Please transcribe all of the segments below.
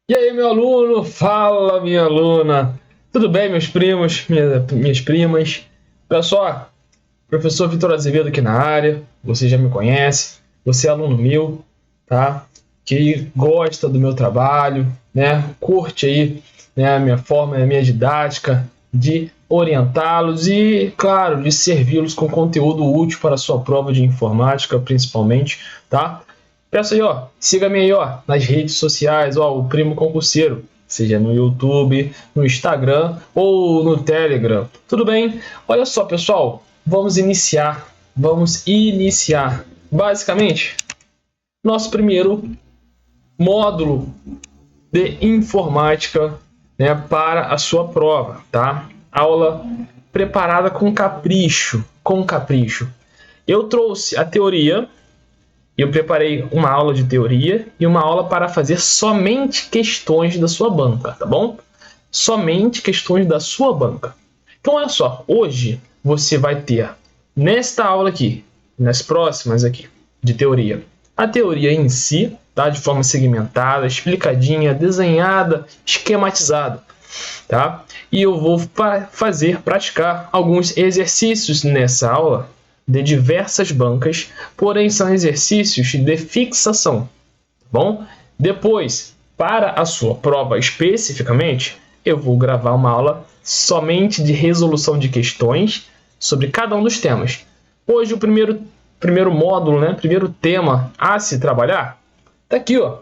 E aí, meu aluno? Fala, minha aluna! Tudo bem, meus primos, minhas primas? Olha só, professor Vitor Azevedo aqui na área. Você já me conhece, você é aluno meu, tá? Que gosta do meu trabalho, né? Curte aí, né, a minha forma, a minha didática de orientá-los e, claro, de servi-los com conteúdo útil para a sua prova de informática, principalmente, tá? Peço aí, ó, siga-me aí, ó, nas redes sociais, ó, o Primo Concurseiro, seja no YouTube, no Instagram ou no Telegram. Tudo bem? Olha só, pessoal, vamos iniciar. Basicamente, nosso primeiro módulo de informática, né, para a sua prova, tá? Aula preparada com capricho, Eu trouxe a teoria. Eu preparei uma aula de teoria e uma aula para fazer somente questões da sua banca, tá bom? Somente questões da sua banca. Então, olha só, hoje você vai ter, nesta aula aqui, nas próximas aqui, de teoria, a teoria em si, tá? De forma segmentada, explicadinha, desenhada, esquematizada, tá? E eu vou praticar alguns exercícios nessa aula, de diversas bancas, porém são exercícios de fixação, tá bom? Depois, para a sua prova especificamente, eu vou gravar uma aula somente de resolução de questões sobre cada um dos temas. Hoje o primeiro módulo, né, primeiro tema a se trabalhar, tá aqui, ó.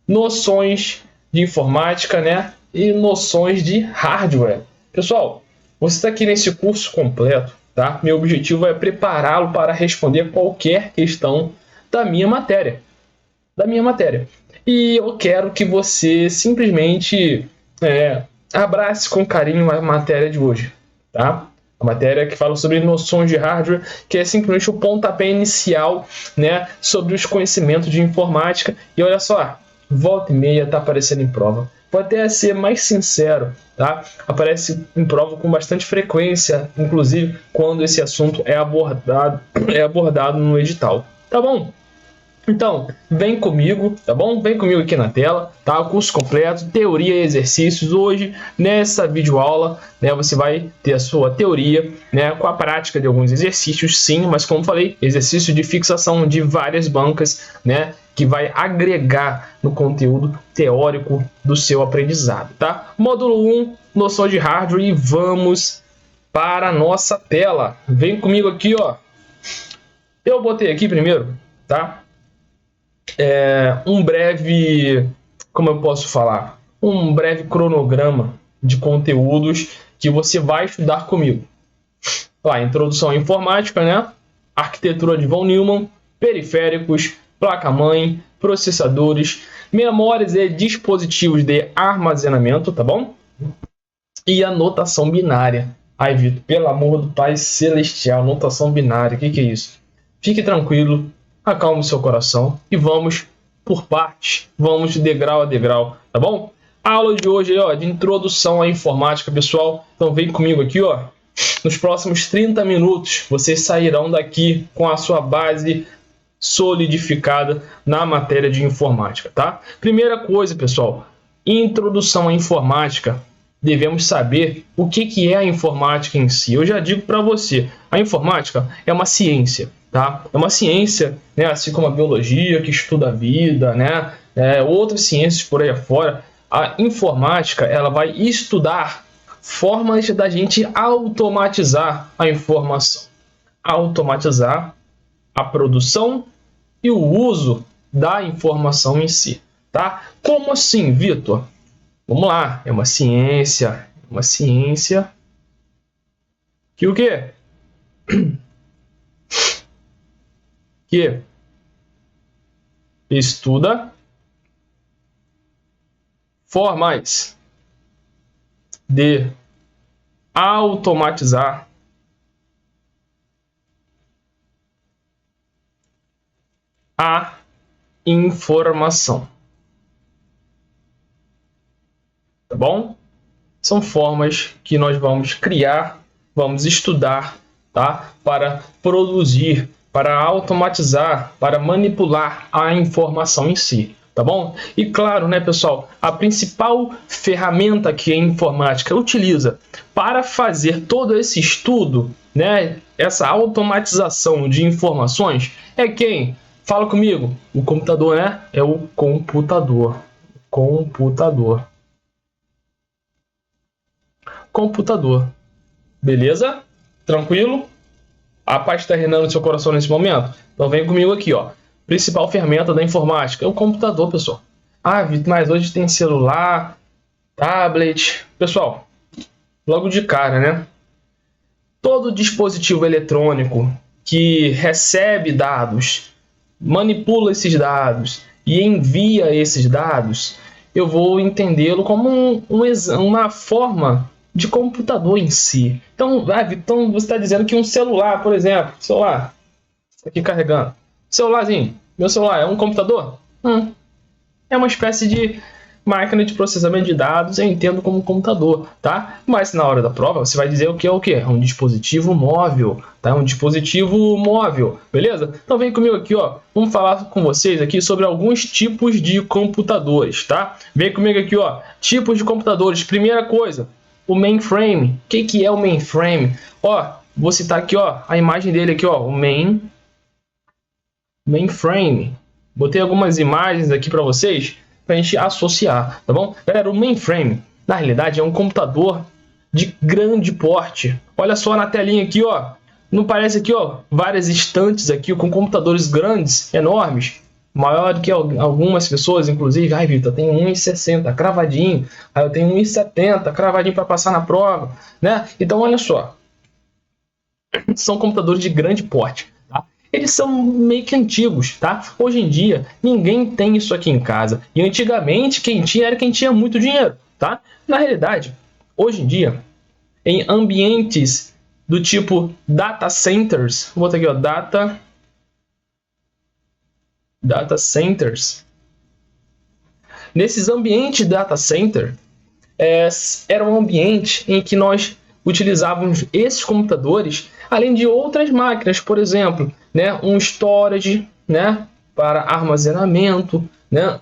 Noções de informática, né, e noções de hardware. Pessoal, você está aqui nesse curso completo. Tá? Meu objetivo é prepará-lo para responder qualquer questão da minha matéria. E eu quero que você simplesmente abrace com carinho a matéria de hoje. Tá? A matéria que fala sobre noções de hardware, que é simplesmente o pontapé inicial, né, sobre os conhecimentos de informática. E olha só, volta e meia está aparecendo em prova. Vou até ser mais sincero, tá? Aparece em prova com bastante frequência, inclusive quando esse assunto é abordado no edital, tá bom? Então, vem comigo, tá bom? Vem comigo aqui na tela, tá? O curso completo, teoria e exercícios. Hoje, nessa videoaula, né, você vai ter a sua teoria, né, com a prática de alguns exercícios, sim, mas como falei, exercício de fixação de várias bancas, né, que vai agregar no conteúdo teórico do seu aprendizado, tá? Módulo 1, noção de hardware, e vamos para a nossa tela. Vem comigo aqui, ó. Eu botei aqui primeiro, tá? Um breve, como eu posso falar? Um breve cronograma de conteúdos que você vai estudar comigo. Lá, introdução à informática, né? Arquitetura de von Neumann, periféricos, placa-mãe, processadores, memórias e dispositivos de armazenamento, tá bom? E a notação binária. Ai, Vitor, pelo amor do Pai Celestial, notação binária, o que é isso? Fique tranquilo, acalme o seu coração e vamos por partes, vamos de degrau a degrau, tá bom? A aula de hoje, ó, de introdução à informática, pessoal. Então vem comigo aqui, ó. Nos próximos 30 minutos, vocês sairão daqui com a sua base solidificada na matéria de informática, tá? Primeira coisa, pessoal, introdução à informática. Devemos saber o que é a informática em si. Eu já digo para você, a informática é uma ciência, tá? É uma ciência, né, assim como a biologia, que estuda a vida, né? Outras ciências por aí afora. A informática, ela vai estudar formas da gente automatizar a informação, automatizar a produção e o uso da informação em si, tá? Como assim, Vitor? Vamos lá, é uma ciência que o quê? Que estuda formas de automatizar a informação. Tá bom? São formas que nós vamos criar, vamos estudar, tá? Para produzir, para automatizar, para manipular a informação em si. tá bom? E claro, né, pessoal, a principal ferramenta que a informática utiliza para fazer todo esse estudo, né, essa automatização de informações, é quem? Fala comigo, o computador, né? É o computador. Computador. Beleza? Tranquilo? A paz está reinando no seu coração nesse momento? Então vem comigo aqui, ó. Principal ferramenta da informática é o computador, pessoal. Ah, Vitor, mas hoje tem celular, tablet. Pessoal, logo de cara, né? Todo dispositivo eletrônico que recebe dados, manipula esses dados e envia esses dados, eu vou entendê-lo como uma forma de computador em si. Então, então você está dizendo que um celular, por exemplo, celular, aqui carregando, celularzinho, meu celular é um computador? É uma espécie de máquina de processamento de dados, eu entendo como computador, tá? Mas na hora da prova você vai dizer o que é o quê? É um dispositivo móvel, tá? Um dispositivo móvel, beleza? Então vem comigo aqui, ó. Vamos falar com vocês aqui sobre alguns tipos de computadores, tá? Vem comigo aqui, ó. Tipos de computadores. Primeira coisa, o mainframe. O que é o mainframe? Ó, vou citar aqui, ó, a imagem dele aqui, ó, o mainframe. Botei algumas imagens aqui para vocês, para a gente associar, tá bom? Galera, o mainframe, na realidade, é um computador de grande porte. Olha só na telinha aqui, ó. Não parece aqui, ó, várias estantes aqui com computadores grandes, enormes, maior do que algumas pessoas, inclusive. Ai, Vitor, tem 1,60 cravadinho. Aí eu tenho 1,70 cravadinho para passar na prova, né? Então, olha só. São computadores de grande porte. Eles são meio que antigos, tá? Hoje em dia, ninguém tem isso aqui em casa. E antigamente, quem tinha era quem tinha muito dinheiro, tá? Na realidade, hoje em dia, em ambientes do tipo data centers, vou botar aqui, ó, data centers. Nesses ambientes data center, era um ambiente em que nós utilizávamos esses computadores, além de outras máquinas, por exemplo, né, um storage, né, para armazenamento, né,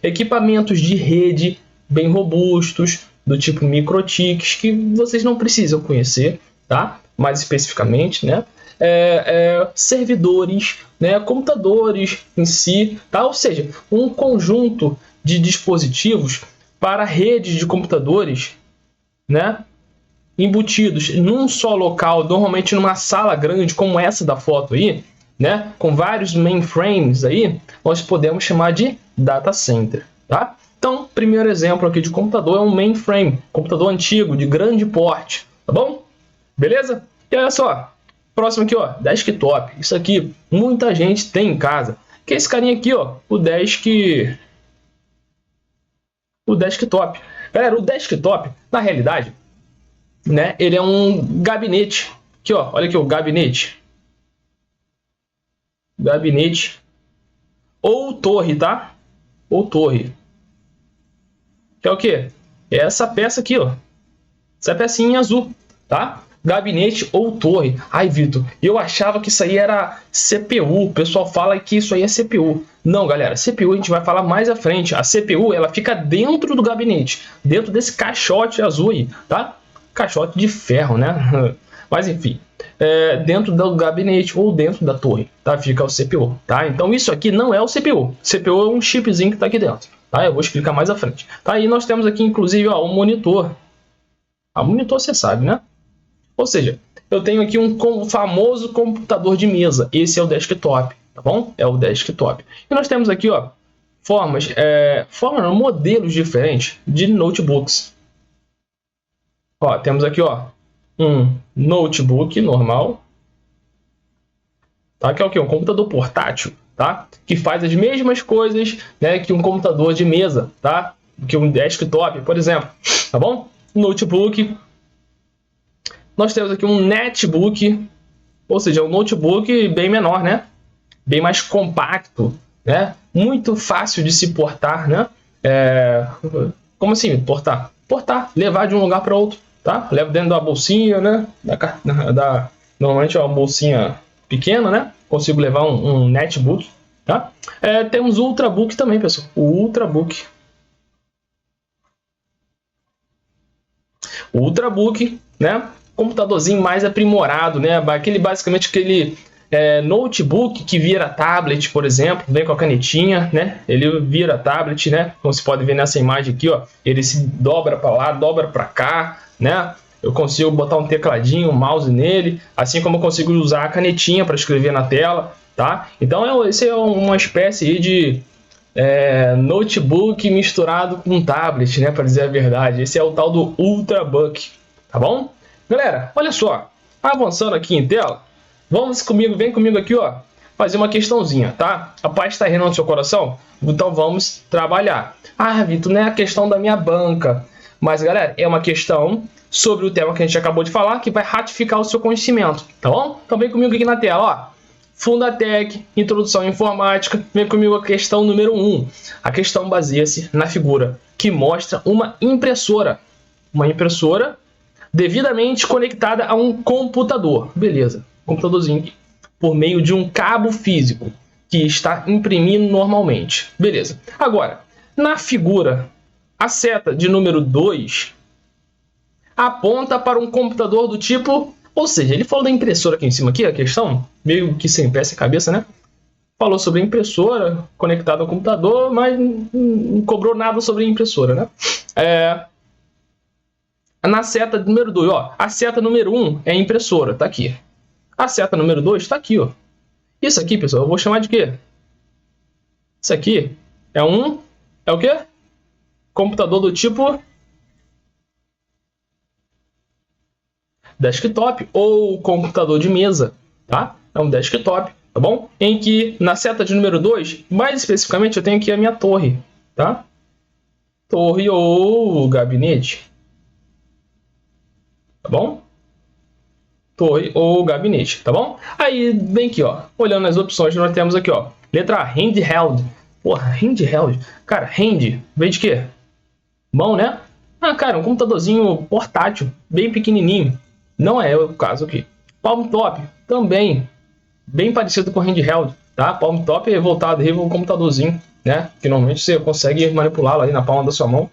equipamentos de rede bem robustos, do tipo microtics, que vocês não precisam conhecer, tá? Mais especificamente, né? Servidores, né, computadores em si, tá? Ou seja, um conjunto de dispositivos para redes de computadores, né, embutidos num só local, normalmente numa sala grande como essa da foto aí, né, com vários mainframes aí, nós podemos chamar de data center, tá? Então, primeiro exemplo aqui de computador é um mainframe, computador antigo, de grande porte, tá bom? Beleza? E olha só, próximo aqui, ó, desktop. Isso aqui muita gente tem em casa. Que é esse carinha aqui, ó, o desktop. Galera, o desktop, na realidade, né, ele é um gabinete. Aqui, ó, olha aqui o gabinete. Gabinete ou torre, tá? Ou torre. Que é o quê? É essa peça aqui, ó. Essa pecinha azul, tá? Gabinete ou torre. Ai, Vitor, eu achava que isso aí era CPU. O pessoal fala que isso aí é CPU. Não, galera, CPU a gente vai falar mais à frente. A CPU, ela fica dentro do gabinete, dentro desse caixote azul aí, tá? Caixote de ferro, né? Mas enfim, dentro do gabinete ou dentro da torre, tá? Fica o CPU, tá? Então isso aqui não é o CPU. CPU é um chipzinho que tá aqui dentro, tá? Eu vou explicar mais à frente. Tá? E nós temos aqui, inclusive, ó, um monitor. A monitor você sabe, né? Ou seja, eu tenho aqui um famoso computador de mesa. Esse é o desktop, tá bom? É o desktop. E nós temos aqui, ó, modelos diferentes de notebooks. Ó, temos aqui, ó, um notebook normal, tá? Que é o quê? Um computador portátil, tá? Que faz as mesmas coisas, né, que um computador de mesa, tá? Que um desktop, por exemplo, tá bom? Notebook. Nós temos aqui um netbook, ou seja, um notebook bem menor, né? Bem mais compacto, né? Muito fácil de se portar, né? Como assim portar? Portar, levar de um lugar para outro, tá? Levo dentro da bolsinha, né? Normalmente é uma bolsinha pequena, né? Consigo levar um netbook, tá? Temos o Ultrabook também, pessoal. O Ultrabook. O Ultrabook, né? Computadorzinho mais aprimorado, né? Basicamente aquele notebook que vira tablet, por exemplo, vem com a canetinha, né? Ele vira tablet, né? Como você pode ver nessa imagem aqui, ó, ele se dobra para lá, dobra para cá, né? Eu consigo botar um tecladinho, um mouse nele, assim como eu consigo usar a canetinha para escrever na tela, tá? Então esse é uma espécie aí de notebook misturado com tablet, né? Para dizer a verdade, esse é o tal do Ultrabook, tá bom? Galera, olha só, avançando aqui em tela, vem comigo aqui, ó, fazer uma questãozinha, tá? A paz está rindo no seu coração? Então vamos trabalhar. Ah, Vitor, não é a questão da minha banca, mas galera, é uma questão sobre o tema que a gente acabou de falar, que vai ratificar o seu conhecimento, tá bom? Então vem comigo aqui na tela, ó. Fundatec, Introdução à Informática, vem comigo a questão número 1. A questão baseia-se na figura que mostra uma impressora. Uma impressora devidamente conectada a um computador. Beleza, computadorzinho por meio de um cabo físico que está imprimindo normalmente. Beleza. Agora, na figura, a seta de número 2 aponta para um computador do tipo... Ou seja, ele falou da impressora aqui em cima, aqui, a questão, meio que sem pé, sem cabeça, né? Falou sobre a impressora conectada ao computador, mas não cobrou nada sobre a impressora, né? Na seta número 2, ó, a seta número 1 é a impressora, tá aqui. A seta número 2 tá aqui, ó. Isso aqui, pessoal, eu vou chamar de quê? Isso aqui é o quê? Computador do tipo desktop ou computador de mesa, tá? É um desktop, tá bom? Em que na seta de número 2, mais especificamente, eu tenho aqui a minha torre, tá? Torre ou gabinete, tá bom? Torre ou gabinete, tá bom? Aí vem aqui, ó, olhando as opções, nós temos aqui, ó, letra A, handheld. Porra, handheld. Cara, hand vem de quê? Mão, né? Ah, cara, um computadorzinho portátil, bem pequenininho. Não é o caso aqui. Palm top, também bem parecido com handheld, tá? Palm top é voltado aí para um computadorzinho, né? Que normalmente você consegue manipulá-lo aí na palma da sua mão.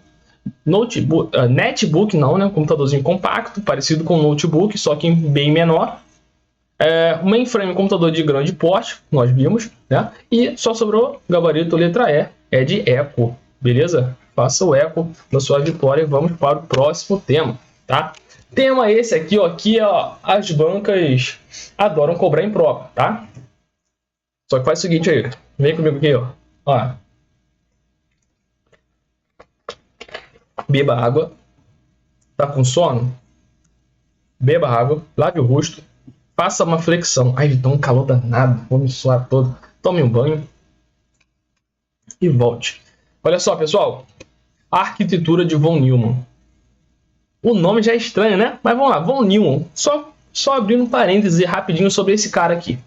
Notebook, netbook não, né? Um computadorzinho compacto, parecido com notebook, só que bem menor. Mainframe, um computador de grande porte, nós vimos, né? E só sobrou gabarito letra E, é de eco, beleza? Faça o eco da sua vitória e vamos para o próximo tema, tá? Tema esse aqui, ó, que ó, as bancas adoram cobrar em prova, tá? Só que faz o seguinte aí, vem comigo aqui, ó. Beba água. Tá com sono? Beba água, lave o rosto, faça uma flexão. Ai, tá um calor danado, vou me suar todo. Tome um banho e volte. Olha só, pessoal, a arquitetura de von Neumann. O nome já é estranho, né? Mas vamos lá, von Neumann. Só abrindo um parêntese rapidinho sobre esse cara aqui.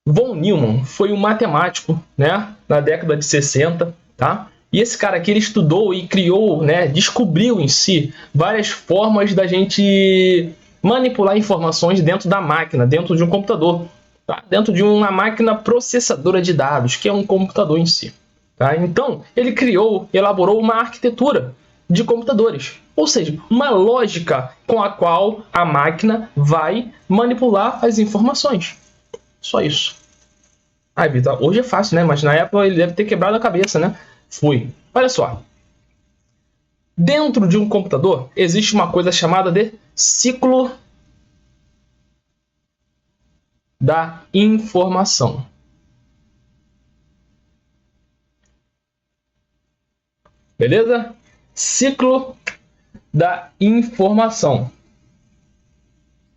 Von Neumann foi um matemático, né? Na década de 60, tá? E esse cara aqui, ele estudou e criou, né? Descobriu em si várias formas da gente manipular informações dentro da máquina, dentro de um computador, tá? Dentro de uma máquina processadora de dados, que é um computador em si, tá? Então, ele elaborou uma arquitetura de computadores, ou seja, uma lógica com a qual a máquina vai manipular as informações. Só isso. Ah, Vitor, hoje é fácil, né? Mas na época ele deve ter quebrado a cabeça, né? Olha só. Dentro de um computador existe uma coisa chamada de ciclo da informação. Beleza? Ciclo da informação.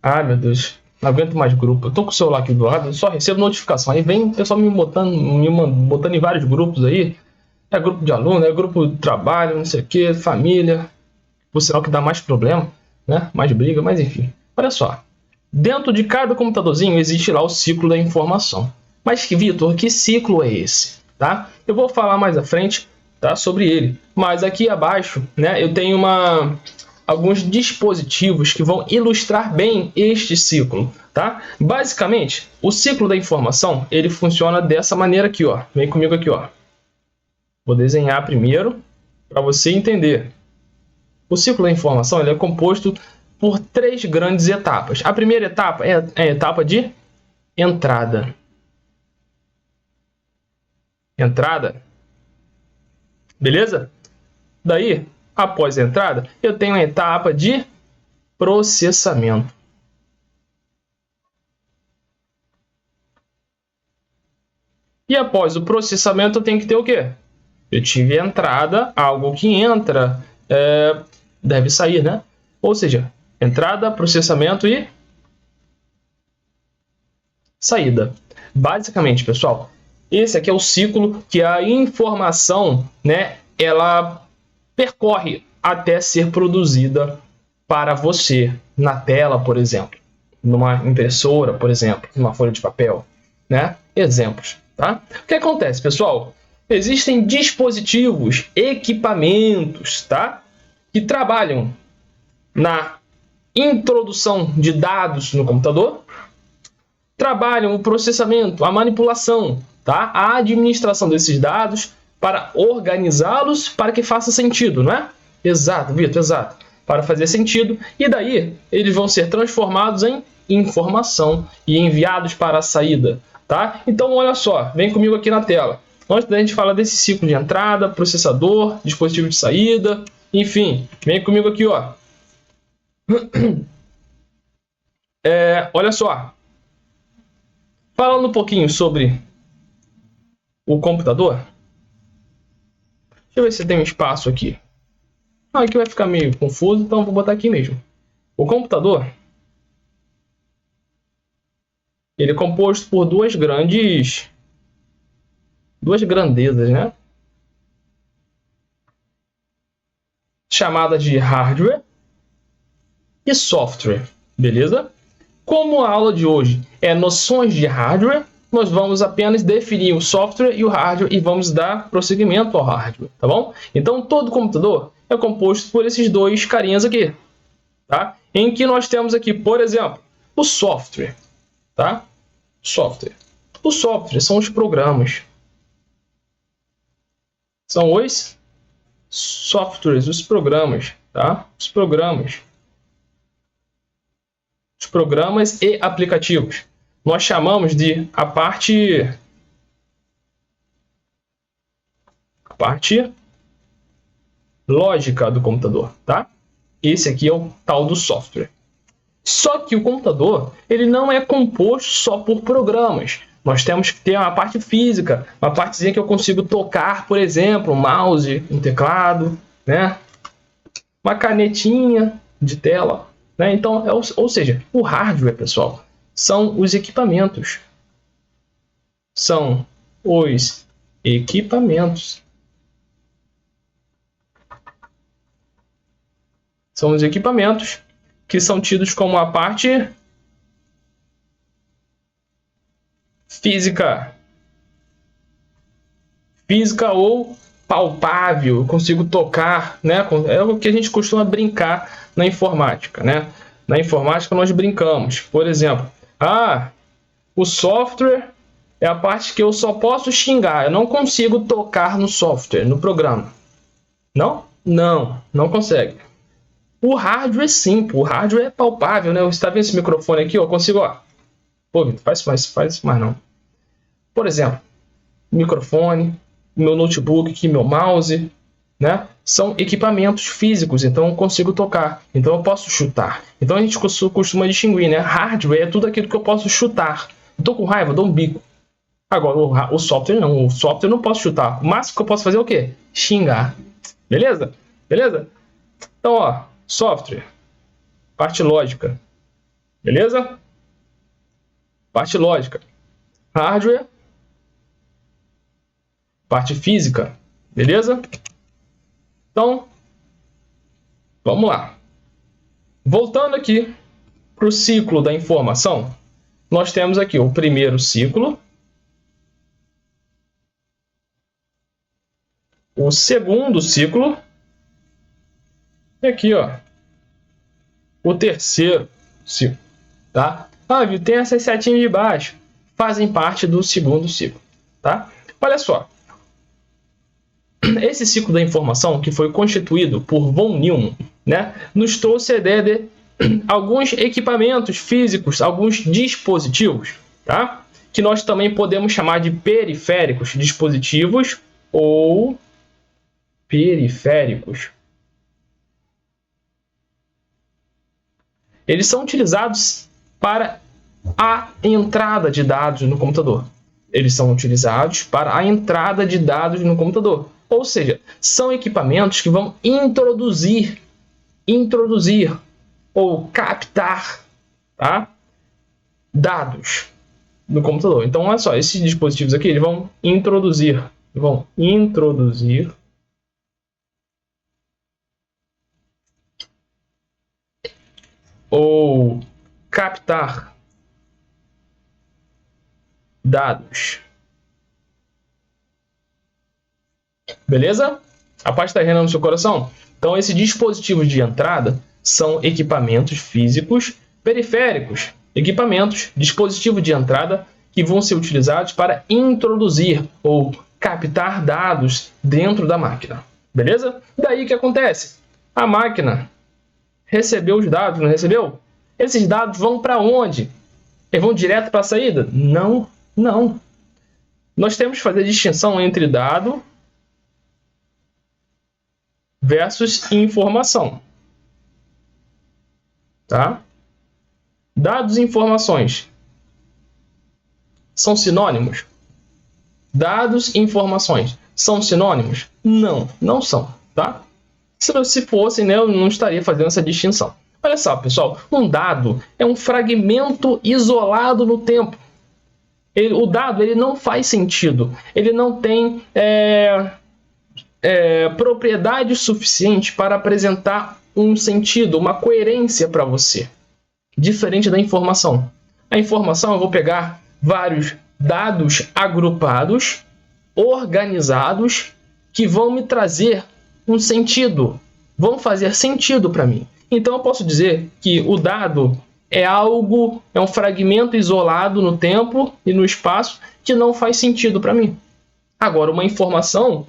Ah, meu Deus. Não aguento mais grupo. Eu tô com o celular aqui do lado, só recebo notificação. Aí vem o pessoal me botando em vários grupos aí. É grupo de aluno, é grupo de trabalho, não sei o que, família. Por sinal que dá mais problema, né? Mais briga, mas enfim. Olha só. Dentro de cada computadorzinho existe lá o ciclo da informação. Mas, Vitor, que ciclo é esse? Tá? Eu vou falar mais à frente, tá, sobre ele. Mas aqui abaixo, né, eu tenho alguns dispositivos que vão ilustrar bem este ciclo, tá? Basicamente, o ciclo da informação, ele funciona dessa maneira aqui, ó. Vem comigo aqui, ó. Vou desenhar primeiro para você entender. O ciclo da informação, ele é composto por 3 grandes etapas. A primeira etapa é a etapa de entrada. Entrada. Beleza? Daí, após a entrada, eu tenho a etapa de processamento. E após o processamento, eu tenho que ter o quê? Eu tive a entrada, algo que entra, deve sair, né? Ou seja, entrada, processamento e saída. Basicamente, pessoal, esse aqui é o ciclo que a informação, né, ela percorre até ser produzida para você na tela, por exemplo, numa impressora, por exemplo, numa folha de papel, né? Exemplos, tá? O que acontece, pessoal? Existem dispositivos, equipamentos, tá? Que trabalham na introdução de dados no computador, trabalham o processamento, a manipulação, tá? A administração desses dados para organizá-los para que faça sentido, não é? Exato, Vitor, exato. Para fazer sentido, e daí eles vão ser transformados em informação e enviados para a saída, tá? Então, olha só, vem comigo aqui na tela. Antes da gente falar desse ciclo de entrada, processador, dispositivo de saída, enfim, vem comigo aqui, ó. Olha só. Falando um pouquinho sobre o computador. Deixa eu ver se tem um espaço aqui. Aqui vai ficar meio confuso, então vou botar aqui mesmo. O computador, ele é composto por duas grandezas, né? Chamadas de hardware e software, beleza? Como a aula de hoje é noções de hardware, nós vamos apenas definir o software e o hardware e vamos dar prosseguimento ao hardware, tá bom? Então, todo computador é composto por esses dois carinhas aqui, tá? Em que nós temos aqui, por exemplo, o software, tá? Software. O software são os programas. São os softwares, os programas, tá? Os programas e aplicativos. Nós chamamos de a parte lógica do computador, tá? Esse aqui é o tal do software. Só que o computador, ele não é composto só por programas. Nós temos que ter uma parte física, uma partezinha que eu consigo tocar, por exemplo, um mouse, um teclado, né? Uma canetinha de tela, né? Então, ou seja, o hardware, pessoal, são os equipamentos. São os equipamentos. São os equipamentos que são tidos como a parte física. Física ou palpável, eu consigo tocar, né? É o que a gente costuma brincar na informática, né? Na informática nós brincamos, por exemplo, o software é a parte que eu só posso xingar, eu não consigo tocar no software, no programa. Não? Não consegue. O hardware sim, o hardware é palpável, né? Você está vendo esse microfone aqui, ó, eu consigo, ó. Pô, Vitor, faz mais não. Por exemplo, microfone, meu notebook aqui, meu mouse, né? São equipamentos físicos, então eu consigo tocar, então eu posso chutar. Então a gente costuma distinguir, né? Hardware é tudo aquilo que eu posso chutar. Eu tô com raiva, eu dou um bico. Agora, o software não, o software eu não posso chutar. O máximo que eu posso fazer é o quê? Xingar. Beleza? Beleza? Então, ó, software, parte lógica. Beleza? Parte lógica. Hardware, parte física. Beleza? Então, vamos lá. Voltando aqui para o ciclo da informação, nós temos aqui o primeiro ciclo, o segundo ciclo, e aqui, ó, o terceiro ciclo, tá? Ah, viu, tem essas setinhas de baixo, fazem parte do segundo ciclo, tá? Olha só, esse ciclo da informação que foi constituído por von Neumann, né, nos trouxe a ideia de alguns equipamentos físicos, alguns dispositivos, tá? Que nós também podemos chamar de periféricos, dispositivos ou periféricos. Eles são utilizados para a entrada de dados no computador. Eles são utilizados para a entrada de dados no computador. Ou seja, são equipamentos que vão introduzir ou captar, tá, dados no computador. Então, olha só, esses dispositivos aqui eles vão introduzir ou captar dados. Beleza? A parte está rendendo no seu coração? Então, esses dispositivos de entrada são equipamentos físicos periféricos, equipamentos, dispositivos de entrada que vão ser utilizados para introduzir ou captar dados dentro da máquina. Beleza? Daí o que acontece? A máquina recebeu os dados, não recebeu? Esses dados vão para onde? Eles vão direto para a saída? Não, não. Nós temos que fazer a distinção entre dado versus informação. Tá? Dados e informações são sinônimos? Dados e informações são sinônimos? Não, não são, tá? Se fossem, né, eu não estaria fazendo essa distinção. Olha só, pessoal, um dado é um fragmento isolado no tempo. O dado ele não faz sentido, ele não tem propriedade suficiente para apresentar um sentido, uma coerência para você. Diferente da informação. A informação eu vou pegar vários dados agrupados, organizados, que vão me trazer um sentido, vão fazer sentido para mim. Então eu posso dizer que o dado é um fragmento isolado no tempo e no espaço que não faz sentido para mim. Agora, uma informação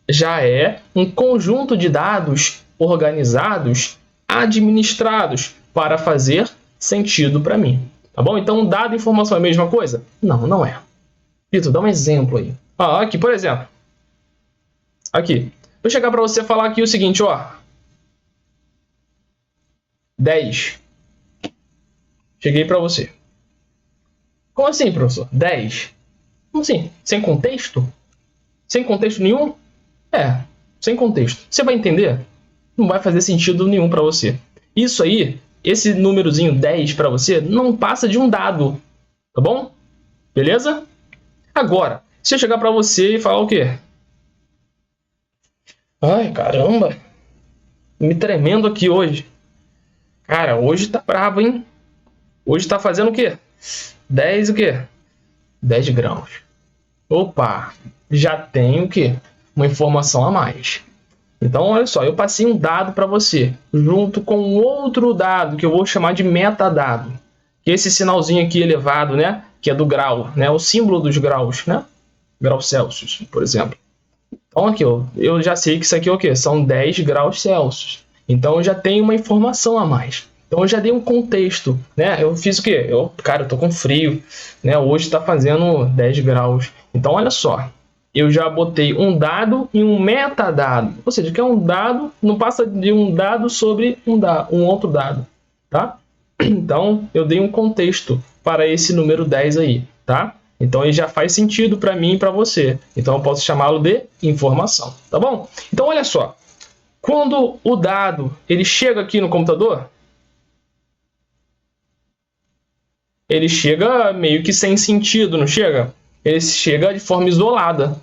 já é um conjunto de dados organizados, administrados para fazer sentido para mim. Tá bom? Então, dado e informação é a mesma coisa? Não, não é. Vitor, dá um exemplo aí. Aqui, por exemplo. Aqui. Vou chegar para você falar aqui o seguinte, ó. 10. Cheguei para você. Como assim, professor? 10? Como assim? Sem contexto? Sem contexto nenhum? Sem contexto. Você vai entender? Não vai fazer sentido nenhum para você. Isso aí, esse númerozinho 10 para você, não passa de um dado. Tá bom? Beleza? Agora, se eu chegar para você e falar o quê? Ai, caramba. Me tremendo aqui hoje. Cara, hoje tá bravo, hein? Hoje tá fazendo o quê? 10 o quê? 10 graus. Opa, já tem o quê? Uma informação a mais. Então, olha só, eu passei um dado para você, junto com outro dado, que eu vou chamar de metadado. Que é esse sinalzinho aqui elevado, né? Que é do grau, né? O símbolo dos graus, né? Graus Celsius, por exemplo. Então, aqui, ó, eu já sei que isso aqui é o quê? São 10 graus Celsius. Então, eu já tenho uma informação a mais. Então, eu já dei um contexto, né? Eu fiz o quê? Cara, eu tô com frio, né? Hoje tá fazendo 10 graus. Então, olha só. Eu já botei um dado e um metadado. Ou seja, que é um dado, não passa de um dado sobre um outro dado, tá? Então, eu dei um contexto para esse número 10 aí, tá? Então, ele já faz sentido para mim e para você. Então, eu posso chamá-lo de informação, tá bom? Então, olha só. Quando o dado ele chega aqui no computador, ele chega meio que sem sentido, não chega? Ele chega de forma isolada.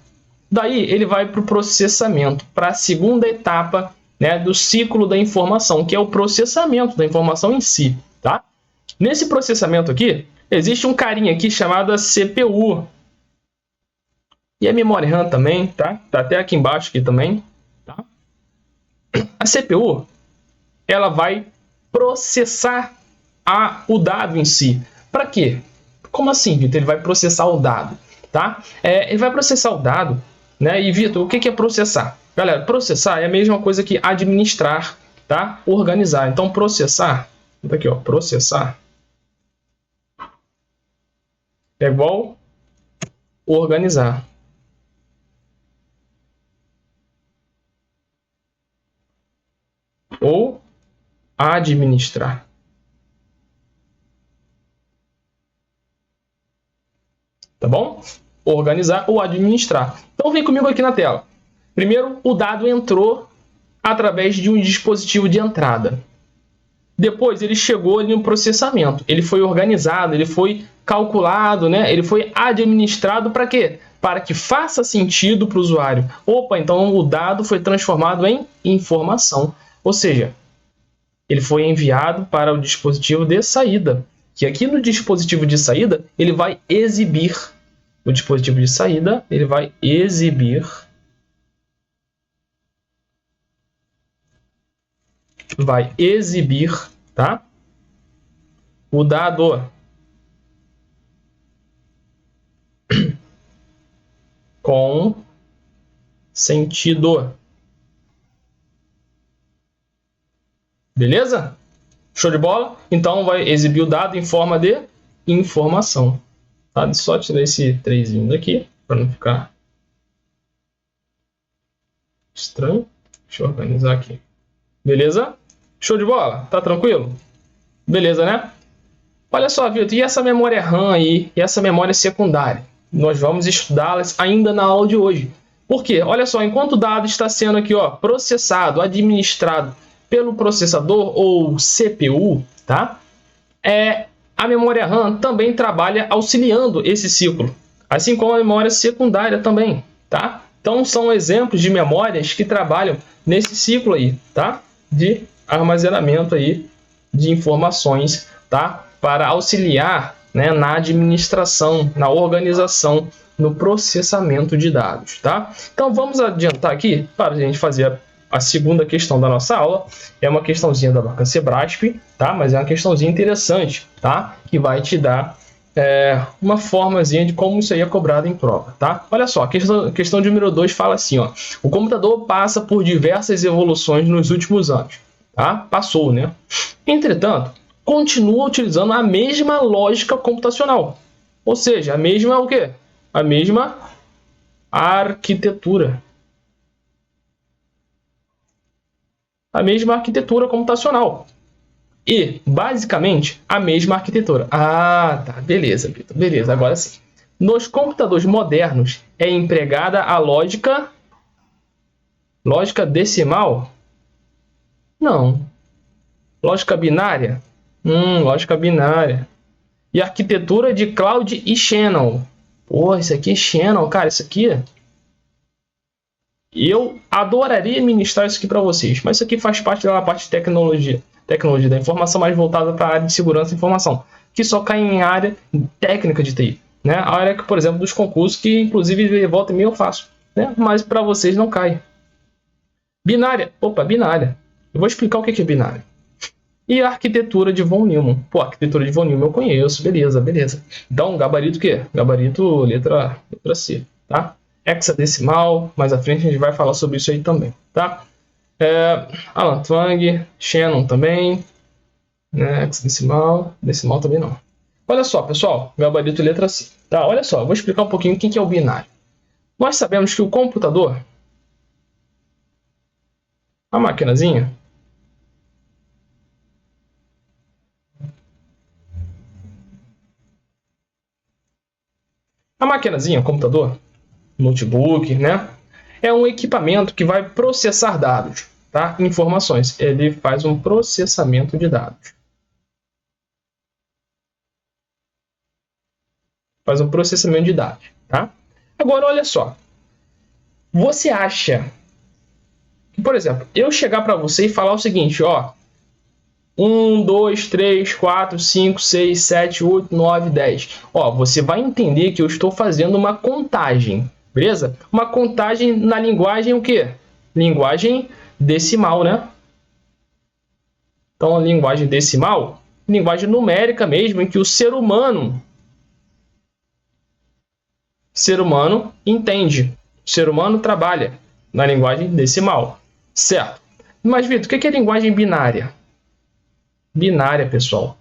Daí, ele vai para o processamento, para a segunda etapa, né, do ciclo da informação, que é o processamento da informação em si, tá? Nesse processamento aqui, existe um carinha aqui chamado CPU. E a memória RAM também, tá? Tá até aqui embaixo aqui também, tá? A CPU, ela vai processar o dado em si. Para quê? Como assim, Vitor? Ele vai processar o dado, tá? Ele vai processar o dado, né? E, Vitor, o que é processar? Galera, processar é a mesma coisa que administrar, tá? Organizar. Então, processar, tá aqui, ó, processar é igual organizar. Ou administrar. Tá bom? Organizar ou administrar. Então vem comigo aqui na tela. Primeiro, o dado entrou através de um dispositivo de entrada. Depois ele chegou ali no processamento. Ele foi organizado, ele foi calculado, né? Ele foi administrado para quê? Para que faça sentido para o usuário. Opa, então o dado foi transformado em informação. Ou seja, ele foi enviado para o dispositivo de saída. Que aqui no dispositivo de saída, ele vai exibir. O dispositivo de saída, ele vai exibir. Vai exibir, tá? O dado com sentido. Beleza? Show de bola? Então vai exibir o dado em forma de informação. Tá? Só tirar esse 3 daqui para não ficar estranho. Deixa eu organizar aqui. Beleza? Show de bola? Tá tranquilo? Beleza, né? Olha só, Vitor, e essa memória RAM aí, e essa memória secundária? Nós vamos estudá-las ainda na aula de hoje. Por quê? Olha só, enquanto o dado está sendo aqui, ó, processado, administrado pelo processador ou CPU, tá? A memória RAM também trabalha auxiliando esse ciclo, assim como a memória secundária também, tá? Então, são exemplos de memórias que trabalham nesse ciclo aí, tá? De armazenamento aí de informações, tá? Para auxiliar, né, na administração, na organização, no processamento de dados, tá? Então, vamos adiantar aqui para a gente fazer a segunda questão da nossa aula. É uma questãozinha da banca Sebrasp, tá? Mas é uma questãozinha interessante, tá? Que vai te dar uma formazinha de como isso aí é cobrado em prova, tá? Olha só, a questão número 2 fala assim, ó. O computador passa por diversas evoluções nos últimos anos, tá? Passou, né? Entretanto, continua utilizando a mesma lógica computacional. Ou seja, a mesma o quê? A mesma arquitetura. A mesma arquitetura computacional. E, basicamente, a mesma arquitetura. Ah, tá. Beleza, Vitor. Beleza, agora sim. Nos computadores modernos é empregada a lógica decimal? Não. Lógica binária? Lógica binária. E arquitetura de Claude e Shannon. Pô, isso aqui é Shannon, cara. Isso aqui... Eu adoraria ministrar isso aqui para vocês, mas isso aqui faz parte da parte de tecnologia da informação, mais voltada para a área de segurança da informação, que só cai em área técnica de TI, né? A área que, por exemplo, dos concursos, que inclusive volta e meia eu faço, né? Mas para vocês não cai. Binária, binária. Eu vou explicar o que é binária. E a arquitetura de von Neumann. Pô, a arquitetura de von Neumann eu conheço, beleza. Então, gabarito o quê? Gabarito letra C, tá? Hexadecimal, mais à frente a gente vai falar sobre isso aí também, tá? Alan Turing, Shannon também, né? Hexadecimal, decimal também não. Olha só, pessoal, gabarito letra C. Tá, olha só, eu vou explicar um pouquinho o que é o binário. Nós sabemos que o computador, a maquinazinha, o computador, notebook, né? É um equipamento que vai processar dados, tá? Informações. Ele faz um processamento de dados. Faz um processamento de dados, tá? Agora, olha só. Você acha que, por exemplo, eu chegar para você e falar o seguinte, ó. 1, 2, 3, 4, 5, 6, 7, 8, 9, 10. Ó, você vai entender que eu estou fazendo uma contagem, beleza? Uma contagem na linguagem o quê? Linguagem decimal, né? Então, a linguagem decimal, linguagem numérica mesmo, em que o ser humano entende, o ser humano trabalha na linguagem decimal, certo? Mas, Vitor, o que é linguagem binária? Binária, pessoal,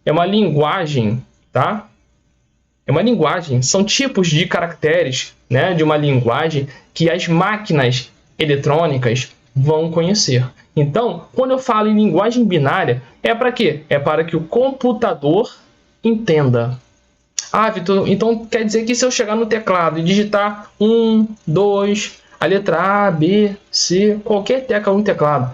é uma linguagem, tá? É uma linguagem, são tipos de caracteres, né, de uma linguagem que as máquinas eletrônicas vão conhecer. Então, quando eu falo em linguagem binária, é para quê? É para que o computador entenda. Ah, Vitor, então quer dizer que se eu chegar no teclado e digitar 1, 2, a letra A, B, C, qualquer tecla no teclado,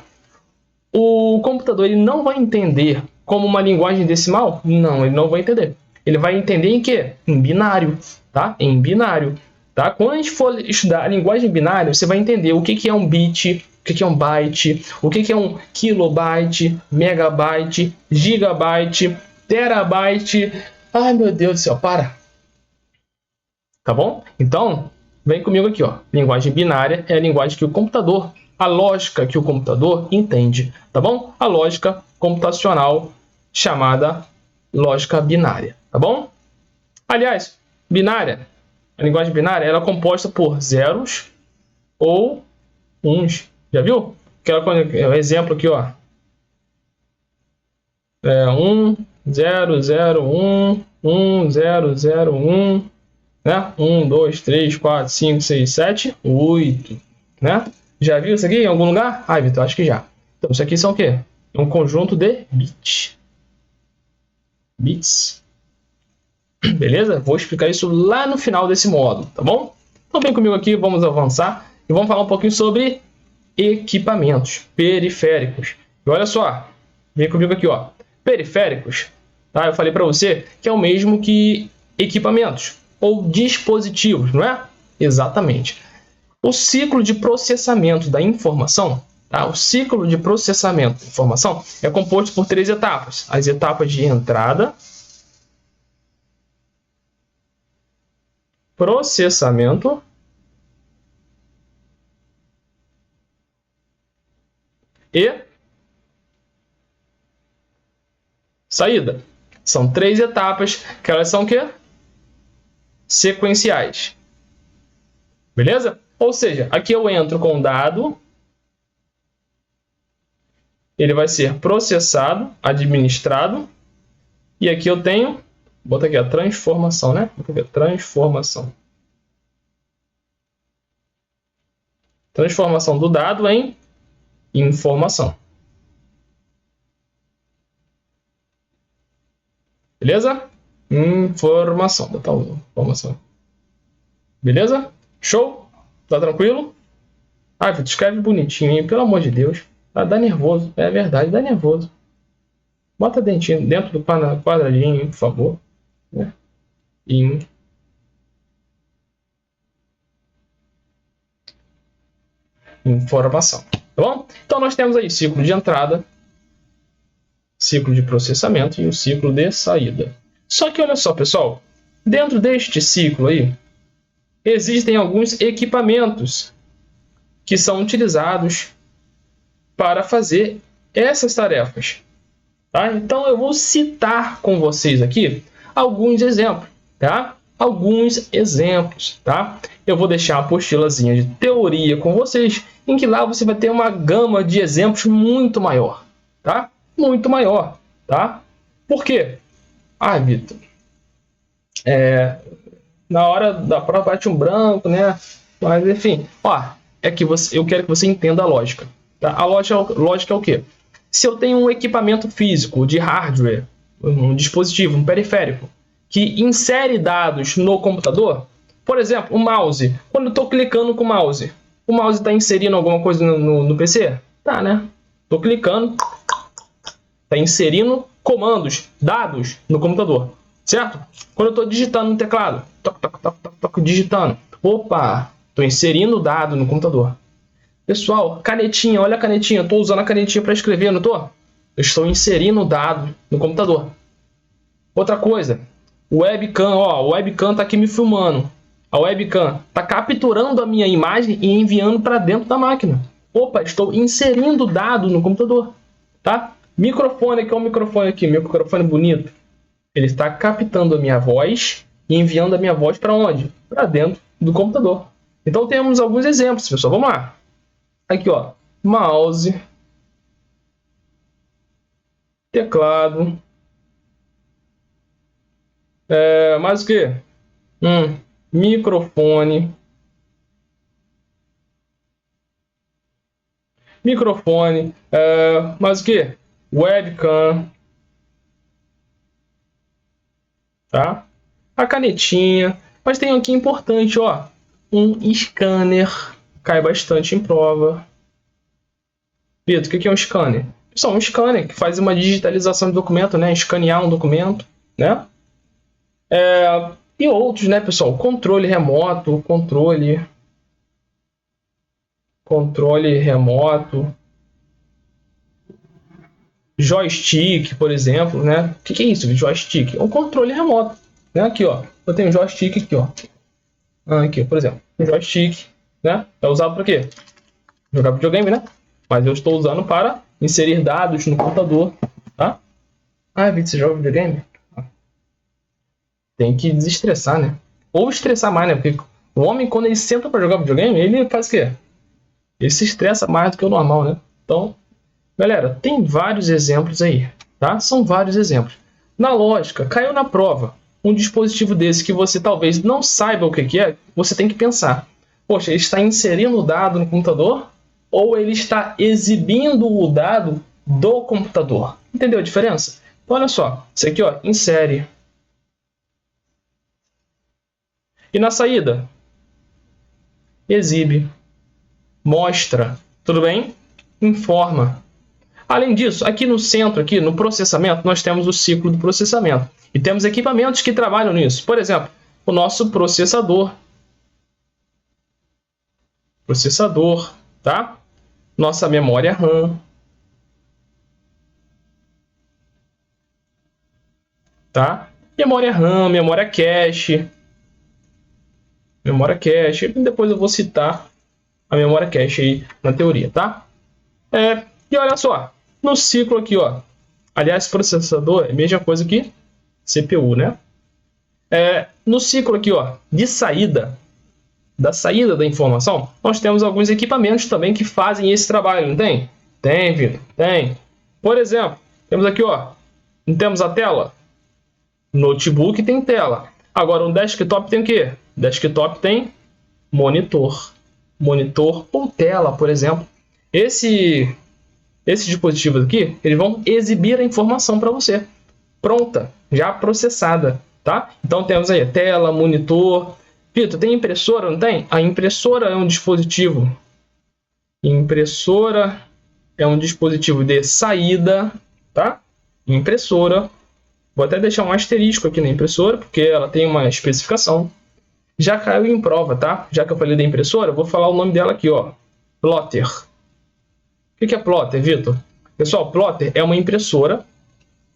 o computador ele não vai entender como uma linguagem decimal? Não, ele não vai entender. Ele vai entender em quê? Em binário, tá? Em binário, tá? Quando a gente for estudar a linguagem binária, você vai entender o que é um bit, o que é um byte, o que é um kilobyte, megabyte, gigabyte, terabyte. Ai, meu Deus do céu, para. Tá bom? Então, vem comigo aqui, ó. Linguagem binária é a linguagem que o computador, a lógica que o computador entende, tá bom? A lógica computacional chamada lógica binária, tá bom? Aliás, binária, a linguagem binária, ela é composta por zeros ou uns. Já viu? Um exemplo aqui, ó. 1, 0, 0, 1, 1, 0, 0, 1, né? 1, 2, 3, 4, 5, 6, 7, 8, né? Já viu isso aqui em algum lugar? Ah, Vitor, acho que já. Então, isso aqui são o quê? É um conjunto de bits. Beleza? Vou explicar isso lá no final desse módulo, tá bom? Então, vem comigo aqui, vamos avançar e vamos falar um pouquinho sobre equipamentos, periféricos. E olha só, vem comigo aqui, ó. Periféricos, tá? Eu falei para você que é o mesmo que equipamentos ou dispositivos, não é? Exatamente. O ciclo de processamento da informação, tá? O ciclo de processamento da informação é composto por 3 etapas. As etapas de entrada, processamento e saída. São 3 etapas que elas são o quê? Sequenciais. Beleza? Ou seja, aqui eu entro com o dado, ele vai ser processado, administrado, e aqui eu tenho, bota aqui a transformação, né? Transformação. Transformação do dado em informação. Beleza? Informação. Botar informação. Beleza? Show? Tá tranquilo? Ah, Vitor, escreve bonitinho, hein? Pelo amor de Deus. Dá nervoso. É verdade, dá nervoso. Bota dentinho dentro do quadradinho, por favor. Né? Informação. Tá bom? Então, nós temos aí ciclo de entrada, ciclo de processamento e o ciclo de saída. Só que olha só, pessoal. Dentro deste ciclo aí, existem alguns equipamentos que são utilizados para fazer essas tarefas. Tá? Então, eu vou citar com vocês aqui alguns exemplos. Tá? Alguns exemplos. Tá? Eu vou deixar a apostilazinha de teoria com vocês, em que lá você vai ter uma gama de exemplos muito maior. Tá? Muito maior. Tá? Por quê? Ah, Vitor, na hora da prova bate um branco, né? Mas, enfim, ó, eu quero que você entenda a lógica. Tá? A lógica é o quê? Se eu tenho um equipamento físico de hardware, um dispositivo, um periférico, que insere dados no computador, por exemplo, o mouse. Quando eu estou clicando com o mouse está inserindo alguma coisa no PC? Tá, né? Estou clicando, está inserindo comandos, dados no computador, certo? Quando eu estou digitando no teclado, toco, digitando. Opa, estou inserindo dado no computador. Pessoal, canetinha, olha a canetinha. Estou usando a canetinha para escrever, não estou? Eu estou inserindo dado no computador. Outra coisa, o webcam, ó, o webcam está aqui me filmando. A webcam está capturando a minha imagem e enviando para dentro da máquina. Opa, estou inserindo dado no computador, tá? Microfone, que é um microfone aqui, microfone bonito. Ele está captando a minha voz e enviando a minha voz para onde? Para dentro do computador. Então temos alguns exemplos, pessoal. Vamos lá. Aqui, ó, mouse, teclado, mais o que? Microfone, mais o que? Webcam, tá? A canetinha, mas tem aqui importante, ó, um scanner, cai bastante em prova. Vitor, o que é um scanner? Pessoal, um scanner que faz uma digitalização de documento, né? Escanear um documento, né? E outros, né, pessoal? Controle remoto, controle remoto, joystick, por exemplo, né? O que é isso, joystick? É um controle remoto, né? Aqui, ó, eu tenho um joystick aqui, ó. Aqui, por exemplo, um joystick, né? É usado para quê? Jogar videogame, né? Mas eu estou usando para inserir dados no computador, tá? Vitor, você joga videogame? Tem que desestressar, né? Ou estressar mais, né? Porque o homem, quando ele senta para jogar videogame, ele faz o quê? Ele se estressa mais do que o normal, né? Então, galera, tem vários exemplos aí, tá? São vários exemplos. Na lógica, caiu na prova um dispositivo desse que você talvez não saiba o que é, você tem que pensar. Poxa, ele está inserindo o dado no computador ou ele está exibindo o dado do computador? Entendeu a diferença? Então, olha só, isso aqui, ó, insere. E na saída? Exibe. Mostra. Tudo bem? Informa. Além disso, aqui no centro, aqui no processamento, nós temos o ciclo do processamento. E temos equipamentos que trabalham nisso. Por exemplo, o nosso processador. Tá? Nossa memória RAM. Tá? Memória RAM, memória cache. E depois eu vou citar a memória cache aí na teoria, tá? E olha só, no ciclo aqui, ó. Aliás, processador é a mesma coisa que CPU, né? No ciclo aqui, ó, de saída, da saída da informação, nós temos alguns equipamentos também que fazem esse trabalho, não tem? Tem, Vitor, tem. Por exemplo, temos aqui, ó, não temos a tela? Notebook tem tela. Agora, um desktop tem o quê? Desktop tem monitor. Monitor ou tela, por exemplo. Esses dispositivos aqui, eles vão exibir a informação para você, pronta, já processada, tá? Então temos aí tela, monitor. Vitor, tem impressora, não tem? A impressora é um dispositivo. Impressora é um dispositivo de saída, tá? Impressora. Vou até deixar um asterisco aqui na impressora, porque ela tem uma especificação. Já caiu em prova, tá? Já que eu falei da impressora, eu vou falar o nome dela aqui, ó. Plotter. O que é plotter, Vitor? Pessoal, plotter é uma impressora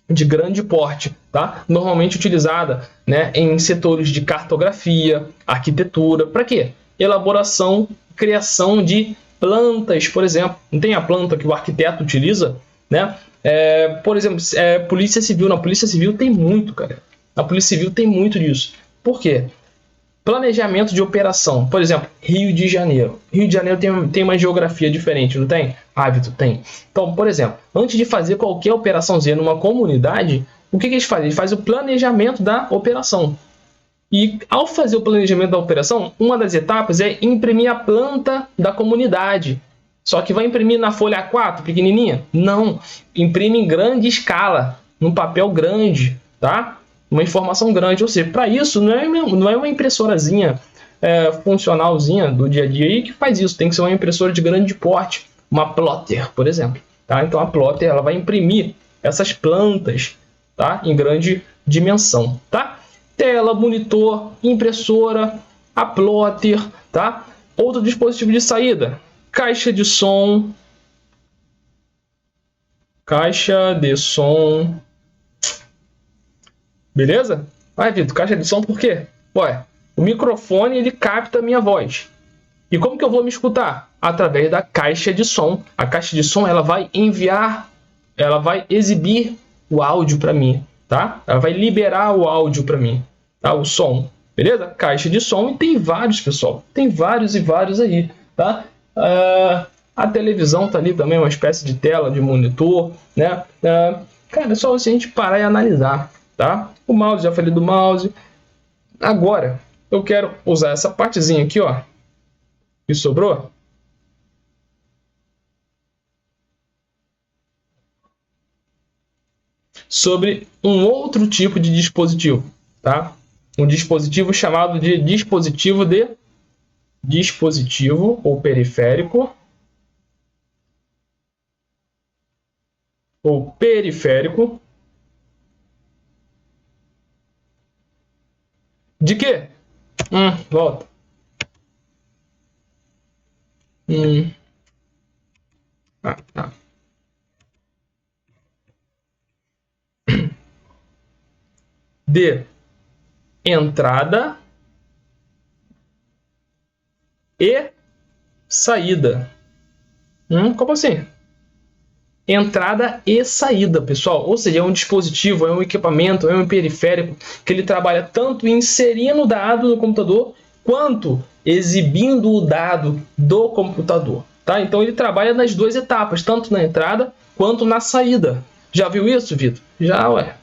de grande porte, tá? Normalmente utilizada, né, em setores de cartografia, arquitetura. Para quê? Elaboração, criação de plantas, por exemplo. Não tem a planta que o arquiteto utiliza, né? Por exemplo, Polícia Civil. Na Polícia Civil tem muito, cara. Na Polícia Civil tem muito disso. Por quê? Planejamento de operação. Por exemplo, Rio de Janeiro. Rio de Janeiro tem uma geografia diferente, não tem? Vitor, tem. Então, por exemplo, antes de fazer qualquer operaçãozinha numa comunidade, o que eles fazem? Eles fazem o planejamento da operação. E ao fazer o planejamento da operação, uma das etapas é imprimir a planta da comunidade. Só que vai imprimir na folha A4, pequenininha? Não. Imprime em grande escala, num papel grande, tá? Uma informação grande, ou seja, para isso não é uma impressorazinha funcionalzinha do dia a dia aí que faz isso, tem que ser uma impressora de grande porte, uma plotter, por exemplo, tá? Então a plotter ela vai imprimir essas plantas, tá? Em grande dimensão, tá? Tela, monitor, impressora, a plotter, tá? Outro dispositivo de saída, caixa de som, beleza? Vitor, caixa de som por quê? Ué, o microfone ele capta a minha voz. E como que eu vou me escutar? Através da caixa de som. A caixa de som ela vai enviar ela vai exibir o áudio para mim, tá? Ela vai liberar o áudio para mim, tá? O som, beleza? Caixa de som, e tem vários, pessoal. Tem vários e vários aí, tá? A televisão tá ali também, uma espécie de tela, de monitor, né? Cara, é só a gente parar e analisar, tá? O mouse, já falei do mouse. Agora, eu quero usar essa partezinha aqui, ó, que sobrou. Sobre um outro tipo de dispositivo, tá? Um dispositivo chamado de dispositivo ou periférico, de quê? Volta. Tá. De entrada e saída. Como assim? Entrada e saída, pessoal. Ou seja, é um dispositivo, é um equipamento, é um periférico que ele trabalha tanto inserindo o dado no computador quanto exibindo o dado do computador, tá? Então ele trabalha nas duas etapas, tanto na entrada quanto na saída. Já viu isso, Vitor? Já, ué.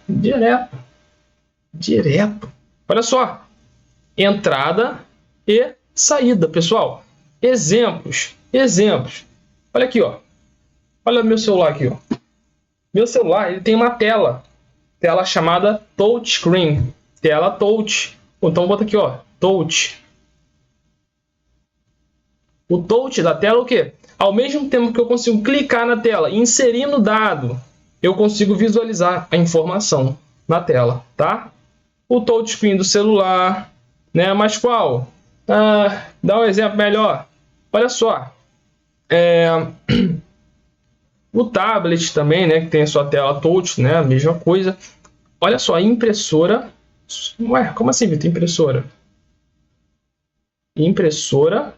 Direto. Olha só. Entrada e saída, pessoal. Exemplos. Olha aqui, ó. Olha meu celular aqui, ó. Meu celular, ele tem uma tela chamada touchscreen, tela touch. Então bota aqui, ó, touch. O touch da tela é o quê? Ao mesmo tempo que eu consigo clicar na tela, inserindo o dado, eu consigo visualizar a informação na tela, tá? O touchscreen do celular, né? Mas qual? Dá um exemplo melhor. Olha só. O tablet também, né, que tem a sua tela touch, né, a mesma coisa. Olha só, a impressora. Ué, como assim, Vitor? Impressora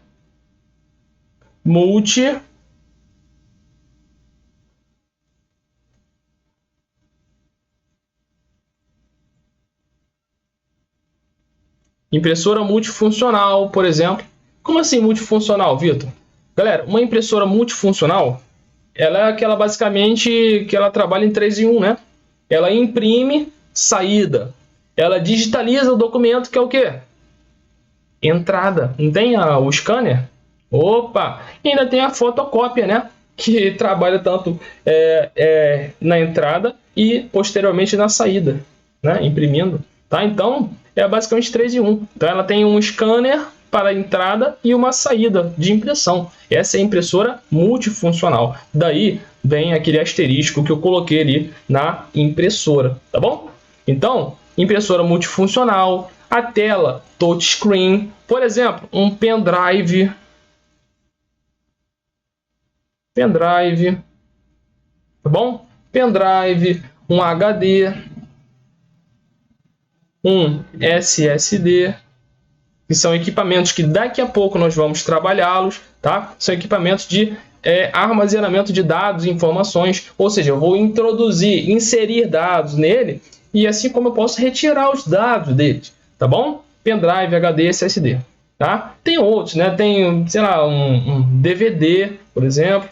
multi. Impressora multifuncional, por exemplo. Como assim multifuncional, Vitor? Galera, uma impressora multifuncional, ela é aquela basicamente que ela trabalha em 3 em 1, né? Ela imprime saída. Ela digitaliza o documento, que é o quê? Entrada. Não tem o scanner? Opa! E ainda tem a fotocópia, né? Que trabalha tanto na entrada e posteriormente na saída, né? Imprimindo. Tá? Então, é basicamente 3 em 1. Então, ela tem um scanner para a entrada e uma saída de impressão. Essa é a impressora multifuncional. Daí vem aquele asterisco que eu coloquei ali na impressora, tá bom? Então, impressora multifuncional, a tela touchscreen, por exemplo, um pendrive, tá bom? Pendrive, um HD, um SSD, que são equipamentos que daqui a pouco nós vamos trabalhá-los, tá? São equipamentos de armazenamento de dados e informações, ou seja, eu vou inserir dados nele, e assim como eu posso retirar os dados deles, tá bom? Pendrive, HD, SSD, tá? Tem outros, né? Tem, sei lá, um DVD, por exemplo,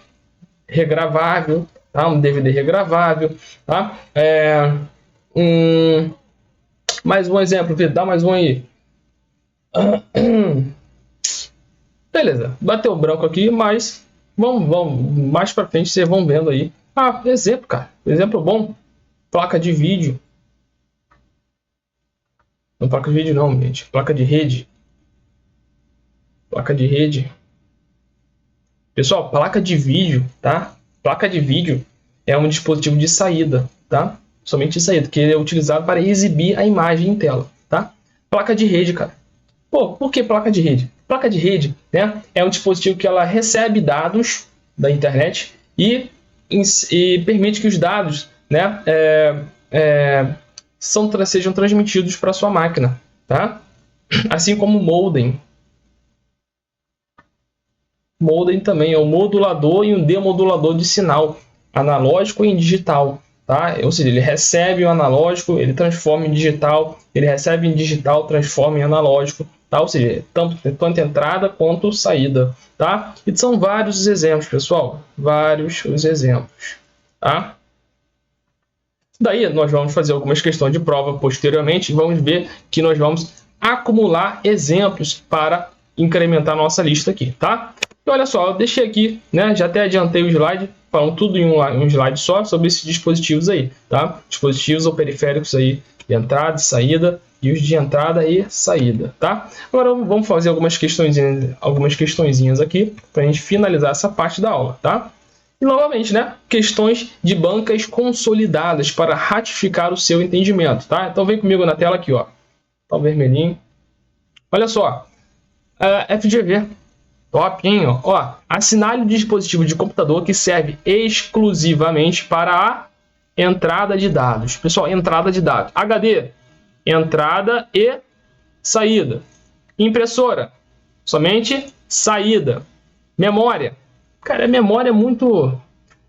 regravável, tá? Um DVD regravável, tá? Mais um exemplo, Vitor, dá mais um aí. Beleza, bateu branco aqui, mas vamos mais para frente, vocês vão vendo aí. Exemplo, cara, exemplo bom. Placa de vídeo. Não, placa de vídeo não, gente. Placa de rede. Pessoal, placa de vídeo, tá? Placa de vídeo é um dispositivo de saída, tá? Somente de saída, que é utilizado para exibir a imagem em tela, tá? Placa de rede, cara. Pô, por que placa de rede? Placa de rede, né, é um dispositivo que ela recebe dados da internet e permite que os dados, né, sejam transmitidos para sua máquina, tá? Assim como o modem. Modem também é um modulador e um demodulador de sinal. analógico em digital, tá? Ou seja, ele recebe o analógico, ele transforma em digital, ele recebe em digital, transforma em analógico, tá? Ou seja, tanto entrada quanto saída, tá? E são vários os exemplos, pessoal, vários os exemplos, tá? Daí nós vamos fazer algumas questões de prova posteriormente e vamos ver que nós vamos acumular exemplos para incrementar nossa lista aqui, tá? E olha só, eu deixei aqui, né? Já até adiantei o slide, falando tudo em um slide só sobre esses dispositivos aí, tá? Dispositivos ou periféricos aí de entrada e saída e os de entrada e saída, tá? Agora vamos fazer algumas questõezinhas aqui para a gente finalizar essa parte da aula, tá? E novamente, né? Questões de bancas consolidadas para ratificar o seu entendimento, tá? Então vem comigo na tela aqui, ó. Tá o vermelhinho. Olha só. FGV. Top, hein? Ó, assinale o dispositivo de computador que serve exclusivamente para a entrada de dados. Pessoal, entrada de dados. HD, entrada e saída. Impressora, somente saída. Memória. Cara, memória é muito...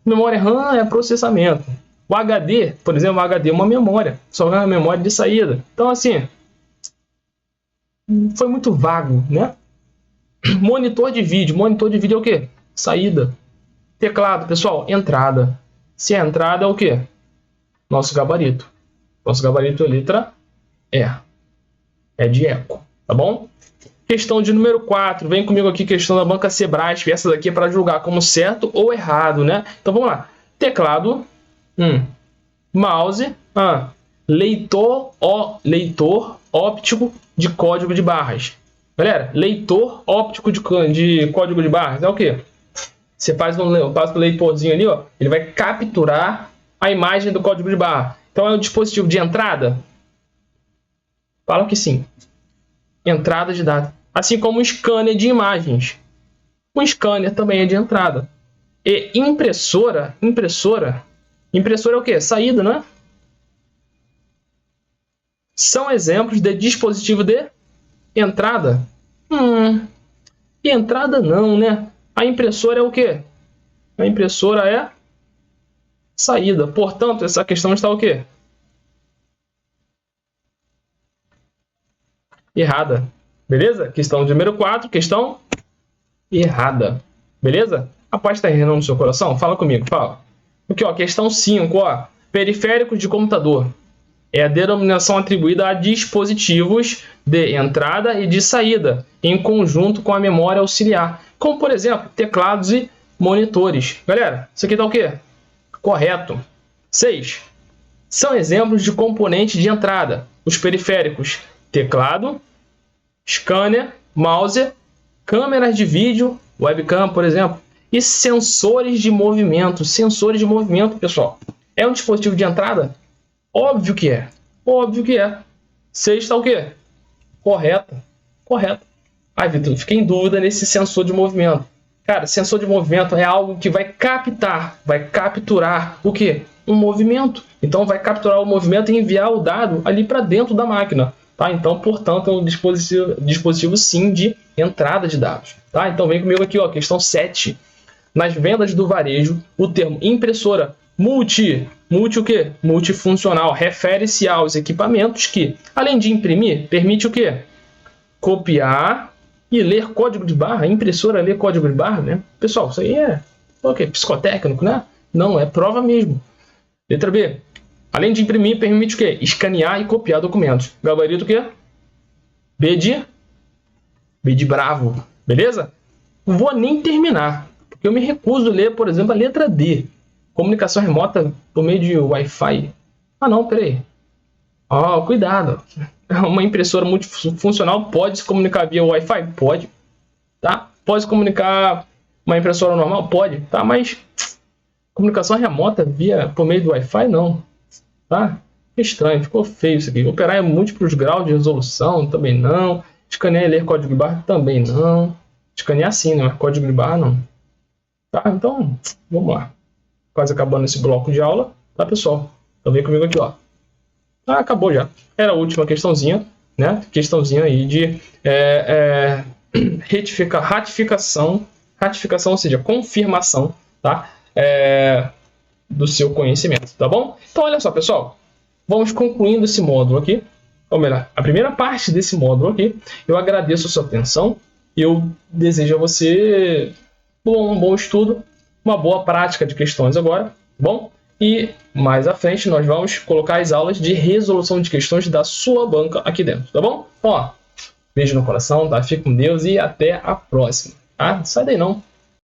Memória RAM é processamento. O HD, por exemplo, o HD é uma memória. Só é uma memória de saída. Então, assim... Foi muito vago, né? Monitor de vídeo. Monitor de vídeo é o quê? Saída. Teclado, pessoal, entrada. Se é entrada, é o quê? Nosso gabarito. Nosso gabarito é letra E. É de eco, tá bom? Questão de número 4. Vem comigo aqui, questão da banca Sebrasp. Essa daqui é para julgar como certo ou errado, né? Então vamos lá. Teclado. Mouse. Leitor óptico de código de barras. Galera, leitor óptico de código de barras é o quê? Você faz um leitorzinho ali, ó, ele vai capturar a imagem do código de barra. Então é um dispositivo de entrada? Fala que sim. Entrada de dados. Assim como um scanner de imagens. Um scanner também é de entrada. E impressora é o quê? Saída, né? São exemplos de dispositivo de entrada? E entrada não, né? A impressora é o quê? A impressora é saída. Portanto, essa questão está o quê? Errada. Beleza? Questão número 4, questão errada. Beleza? A paz está reinando no seu coração? Fala comigo, fala. Aqui, ó, questão 5, ó. Periféricos de computador. É a denominação atribuída a dispositivos de entrada e de saída, em conjunto com a memória auxiliar, como, por exemplo, teclados e monitores. Galera, isso aqui tá o quê? Correto. 6. São exemplos de componentes de entrada. Os periféricos: teclado, scanner, mouse, câmeras de vídeo, webcam, por exemplo, e sensores de movimento. Sensores de movimento, pessoal. É um dispositivo de entrada? Óbvio que é. Óbvio que é. 6 está o quê? Correto. Correto. Ai, Vitor, fiquei em dúvida nesse sensor de movimento. Cara, sensor de movimento é algo que vai capturar o quê? Um movimento. Então, vai capturar o movimento e enviar o dado ali para dentro da máquina. Tá? Então, portanto, é um dispositivo sim de entrada de dados. Tá? Então, vem comigo aqui, ó, questão 7. Nas vendas do varejo, o termo impressora multi o quê? Multifuncional refere-se aos equipamentos que, além de imprimir, permite o quê? Copiar e ler código de barra. A impressora lê código de barra, né? Pessoal, isso aí é o quê? Psicotécnico, né? Não, é prova mesmo. Letra B. Além de imprimir, permite o quê? Escanear e copiar documentos. Gabarito o quê? B de bravo. Beleza? Não vou nem terminar, porque eu me recuso a ler, por exemplo, a letra D. Comunicação remota por meio de Wi-Fi. Ah, não, peraí. Ó, cuidado. Uma impressora multifuncional pode se comunicar via Wi-Fi? Pode. Tá? Pode se comunicar uma impressora normal? Pode. Tá? Mas comunicação remota por meio do Wi-Fi? Não. Tá? Estranho. Ficou feio isso aqui. Operar em múltiplos graus de resolução? Também não. Escanear e ler código de barra? Também não. Escanear sim, né? Mas código de barra não. Tá? Então, vamos lá. Quase acabando esse bloco de aula, tá, pessoal? Então vem comigo aqui, ó. Acabou já. Era a última questãozinha, né? Questãozinha aí de ratificação, ou seja, confirmação, tá? do seu conhecimento, tá bom? Então, olha só, pessoal, vamos concluindo esse módulo aqui, ou melhor, a primeira parte desse módulo aqui. Eu agradeço a sua atenção, eu desejo a você um bom estudo, uma boa prática de questões agora, tá bom? E mais à frente nós vamos colocar as aulas de resolução de questões da sua banca aqui dentro, tá bom? Então, ó, beijo no coração, tá? Fique com Deus e até a próxima, tá? Não sai daí não.